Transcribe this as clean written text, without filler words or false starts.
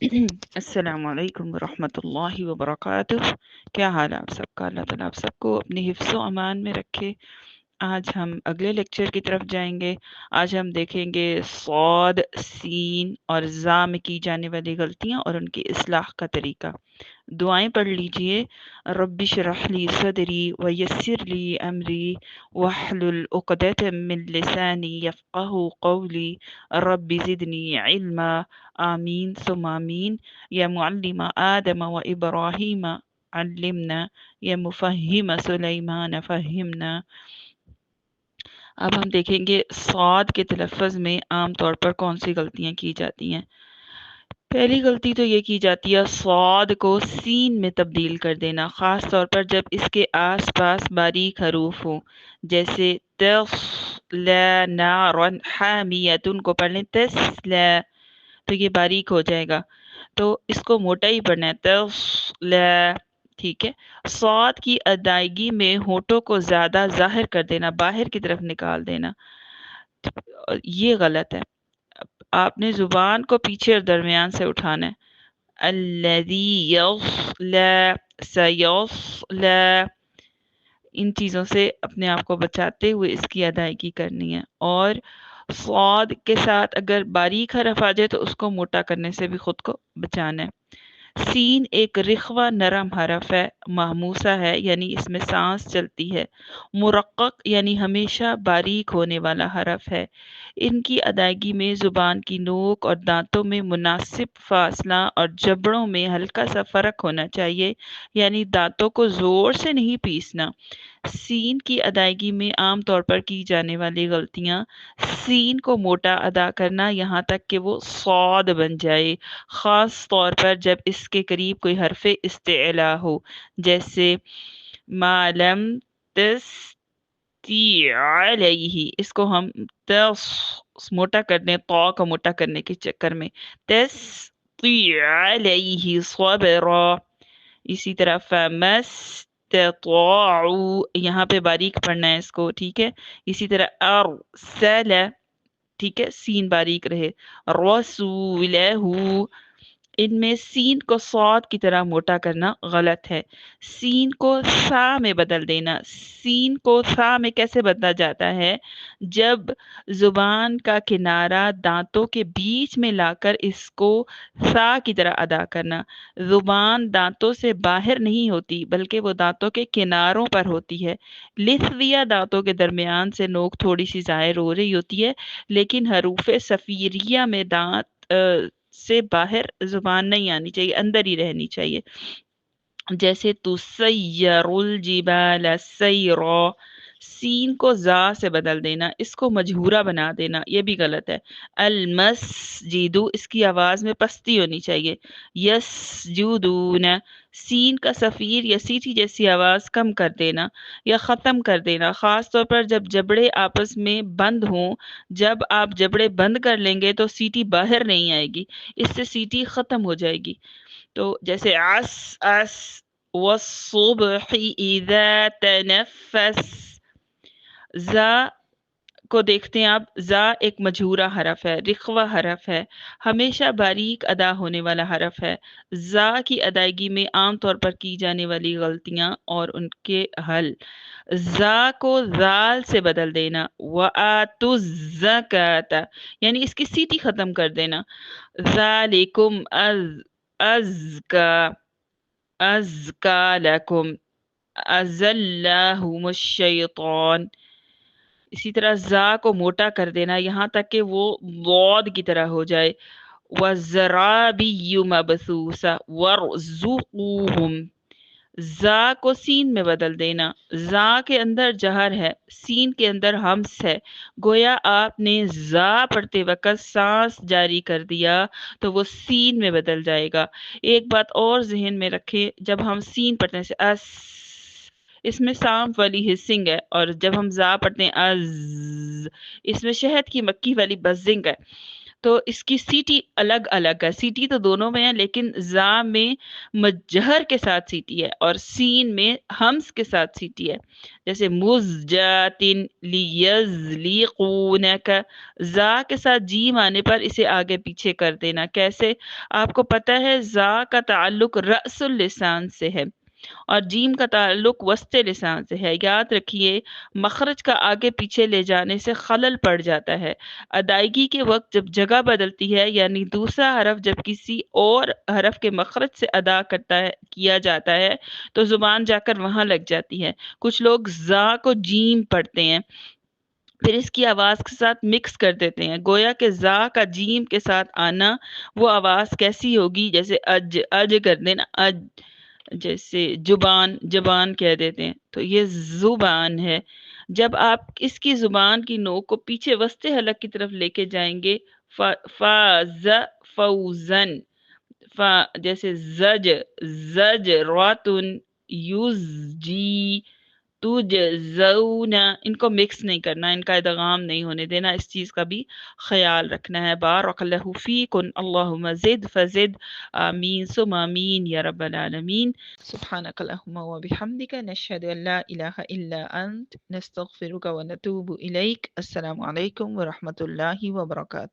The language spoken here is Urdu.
السلام علیکم ورحمۃ اللہ وبرکاتہ۔ کیا حال ہے آپ سب کا؟ اللہ تعالیٰ آپ سب کو اپنی حفظ و امان میں رکھے۔ آج ہم اگلے لیکچر کی طرف جائیں گے۔ آج ہم دیکھیں گے صاد، سین اور زا میں کی جانے والی غلطیاں اور ان کی اصلاح کا طریقہ۔ دعائیں پڑھ لیجئے۔ رب اشرح لی صدری ویسر لی امری واحلل عقدۃ من لسانی یفقهوا قولی رب زدنی علما آمین ثم آمین۔ یا معلم آدم و ابراہیم علمنا، یا مفہم سلیمان فہمنا۔ اب ہم دیکھیں گے صاد کے تلفظ میں عام طور پر کون سی غلطیاں کی جاتی ہیں۔ پہلی غلطی تو یہ کی جاتی ہے صاد کو سین میں تبدیل کر دینا، خاص طور پر جب اس کے آس پاس باریک حروف ہوں، جیسے تصلا نارا حامیۃ کو پڑھ لیں تسلا، تو یہ باریک ہو جائے گا، تو اس کو موٹا ہی پڑھنا ہے تصلا، ٹھیک ہے۔ صاد کی ادائیگی میں ہونٹوں کو زیادہ ظاہر کر دینا، باہر کی طرف نکال دینا، یہ غلط ہے۔ آپ نے زبان کو پیچھے اور درمیان سے اٹھانا ہے۔ الذی یصلی، سیصلی، ان چیزوں سے اپنے آپ کو بچاتے ہوئے اس کی ادائیگی کرنی ہے۔ اور صاد کے ساتھ اگر باریک حرف آ جائے تو اس کو موٹا کرنے سے بھی خود کو بچانا ہے۔ سین ایک رخوہ نرم حرف ہے، محموسہ ہے یعنی اس میں سانس چلتی ہے، مرقق یعنی ہمیشہ باریک ہونے والا حرف ہے۔ ان کی ادائیگی میں زبان کی نوک اور دانتوں میں مناسب فاصلہ اور جبڑوں میں ہلکا سا فرق ہونا چاہیے، یعنی دانتوں کو زور سے نہیں پیسنا۔ سین کی ادائیگی میں عام طور پر کی جانے والی غلطیاں: سین کو موٹا ادا کرنا یہاں تک کہ وہ صاد بن جائے، خاص طور پر جب اس کے قریب کوئی حرف استعلا ہو، جیسے ما لم تستطیع علیہ، اس کو ہم موٹا کر دیں طا کو موٹا کرنے کے چکر میں، تستطیع علیہ صبرا۔ اسی طرح فمستطاعوا، یہاں پہ باریک پڑھنا ہے اس کو، ٹھیک ہے۔ اسی طرح ارسل، ٹھیک ہے، سین باریک رہے۔ رسولہ، ان میں سین کو صاد کی طرح موٹا کرنا غلط ہے۔ سین کو سا میں بدل دینا۔ سین کو سا میں کیسے بدلا جاتا ہے؟ جب زبان کا کنارہ دانتوں کے بیچ میں لا کر اس کو سا کی طرح ادا کرنا۔ زبان دانتوں سے باہر نہیں ہوتی بلکہ وہ دانتوں کے کناروں پر ہوتی ہے۔ لثویہ دانتوں کے درمیان سے نوک تھوڑی سی ظاہر ہو رہی ہوتی ہے، لیکن حروف صفیریہ میں دانت سے باہر زبان نہیں آنی چاہیے، اندر ہی رہنی چاہیے، جیسے تسیر الجبال سیرا۔ سین کو زا سے بدل دینا، اس کو مجہورہ بنا دینا، یہ بھی غلط ہے۔ المسجد، اس کی آواز میں پستی ہونی چاہیے۔ یسجدون، سین کا صفیر یا سیٹی جیسی آواز کم کر دینا یا ختم کر دینا، خاص طور پر جب جبڑے آپس میں بند ہوں۔ جب آپ جبڑے بند کر لیں گے تو سیٹی باہر نہیں آئے گی، اس سے سیٹی ختم ہو جائے گی۔ تو جیسے اس والصبح اذا تنفس۔ زا کو دیکھتے ہیں آپ، زا ایک مجہورہ حرف ہے، رخوہ حرف ہے، ہمیشہ باریک ادا ہونے والا حرف ہے۔ زا کی ادائیگی میں عام طور پر کی جانے والی غلطیاں اور ان کے حل: زا کو زال سے بدل دینا، وآتوا الزکاۃ، یعنی اس کی سیٹی ختم کر دینا۔ ذالکم ازکا، ازکا لکم، ازلہم الشیطان۔ اسی طرح زا کو موٹا کر دینا یہاں تک کہ وہ ضاد کی طرح ہو جائے۔ وَالزَّرَابِيُّ مَبْثُوثَةً وَارْزُقُوهُمْ، زا کو سین میں بدل دینا۔ زا کے اندر جہر ہے، سین کے اندر ہمس ہے، گویا آپ نے زا پڑھتے وقت سانس جاری کر دیا تو وہ سین میں بدل جائے گا۔ ایک بات اور ذہن میں رکھیں، جب ہم سین پڑھتے ہیں جیسے اس، اس میں سانپ والی ہسنگ ہے، اور جب ہم زا پڑھتے ہیں از، اس میں شہد کی مکھی والی بزنگ ہے۔ تو اس کی سیٹی الگ الگ ہے، سیٹی تو دونوں میں ہے لیکن زا میں مجہر کے ساتھ سیٹی ہے اور سین میں ہمس کے ساتھ سیٹی ہے، جیسے مزجاتن لیزلیقونک، زا کے ساتھ جیم آنے پر اسے آگے پیچھے کر دینا۔ کیسے؟ آپ کو پتہ ہے زا کا تعلق رأس اللسان سے ہے اور جیم کا تعلق وسط لسان سے ہے۔ یاد رکھیے مخرج کا آگے پیچھے لے جانے سے خلل پڑ جاتا ہے۔ ادائیگی کے وقت جب جگہ بدلتی ہے، یعنی دوسرا حرف جب کسی اور حرف کے مخرج سے ادا کیا جاتا ہے تو زبان جا کر وہاں لگ جاتی ہے۔ کچھ لوگ زا کو جیم پڑھتے ہیں پھر اس کی آواز کے ساتھ مکس کر دیتے ہیں، گویا کہ زا کا جیم کے ساتھ آنا وہ آواز کیسی ہوگی، جیسے اج اج کر دینا، اج، جیسے زبان کہہ دیتے ہیں، تو یہ زبان ہے۔ جب آپ اس کی زبان کی نوک کو پیچھے وسط حلق کی طرف لے کے جائیں گے، فاز فوزن، جیسے زج راتن، یوزجی، تجزونا، ان کو مکس نہیں کرنا، ان کا ادغام نہیں ہونے دینا، اس چیز کا بھی خیال رکھنا ہے۔ بارک اللہ فیکن، اللہم زد فزد، آمین ثم آمین یا رب العالمین۔ سبحانک اللہم و بحمدک، نشہد ان لا الہ الا انت، نستغفرک و نتوب الیک۔ السلام علیکم ورحمۃ اللہ وبرکاتہ۔